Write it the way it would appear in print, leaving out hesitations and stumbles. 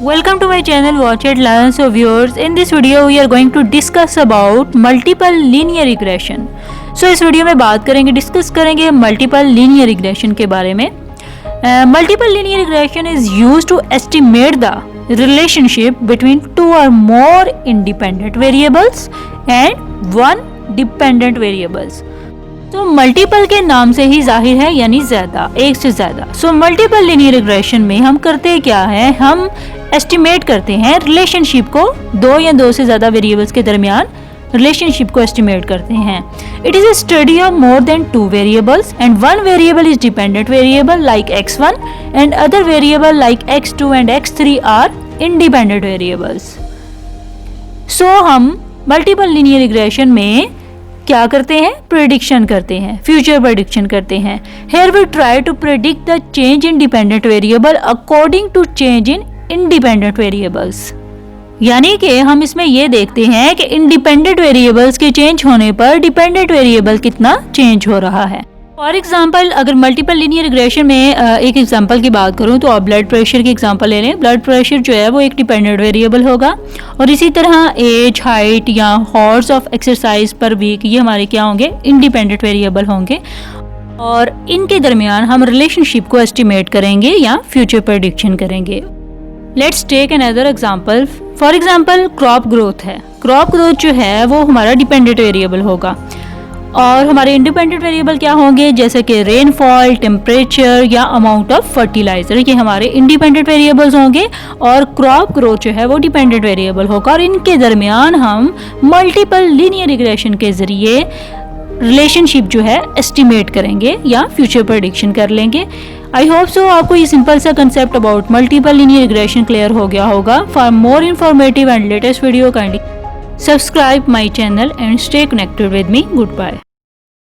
Welcome to my channel Watch It Learn. So viewers, in this video we are going to discuss about multiple linear regression. So इस video में बात करेंगे, discuss करेंगे multiple linear regression के बारे में. Multiple linear regression is used to estimate the relationship between two or more independent variables and one dependent variables. तो multiple के नाम से ही जाहिर है, यानी ज्यादा, एक से ज्यादा. सो मल्टीपल लीनियर रिग्रेशन में हम करते क्या है, हम एस्टिमेट करते हैं रिलेशनशिप को, दो या दो से ज्यादा वेरिएबल्स के दरमियान रिलेशनशिप को एस्टिमेट करते हैं. It is a study of more than two variables and one variable is dependent variable like x1 and other variable like x2 and x3 are independent variables. So हम multiple linear regression में क्या करते हैं, prediction करते हैं, future prediction करते हैं. Here we try to predict the change in dependent variable according to change in independent variables. यानी कि हम इसमें ये देखते हैं कि इंडिपेंडेंट वेरिएबल्स के चेंज होने पर डिपेंडेंट वेरिएबल कितना चेंज हो रहा है. फॉर एग्जाम्पल, अगर मल्टीपल लीनियर रिग्रेशन में एक एग्जाम्पल की बात करूं तो आप ब्लड प्रेशर की एग्जाम्पल ले लें. ब्लड प्रेशर जो है वो एक डिपेंडेंट वेरिएबल होगा और इसी तरह एज, हाइट या hours of exercise per week, ये हमारे क्या होंगे, इंडिपेंडेंट वेरिएबल होंगे और इनके दरमियान हम रिलेशनशिप को एस्टिमेट करेंगे या फ्यूचर प्रेडिक्शन करेंगे. Let's take another example. For example crop growth है. क्रॉप ग्रोथ जो है वो हमारा डिपेंडेंट वेरिएबल होगा और हमारे इंडिपेंडेंट वेरिएबल क्या होंगे, जैसे कि रेनफॉल, टेम्परेचर या अमाउंट ऑफ फर्टिलाइजर, ये हमारे इंडिपेंडेंट वेरिएबल्स होंगे और क्रॉप ग्रोथ जो है वो डिपेंडेंट वेरिएबल होगा और इनके दरमियान हम मल्टीपल लीनियर रिग्रेशन के जरिए रिलेशनशिप जो है एस्टिमेट करेंगे या फ्यूचर प्रेडिक्शन कर लेंगे. आई होप सो आपको ये सिंपल सा concept about multiple linear regression clear हो गया होगा. For more informative and latest video kindly subscribe my channel and stay connected with me. Goodbye.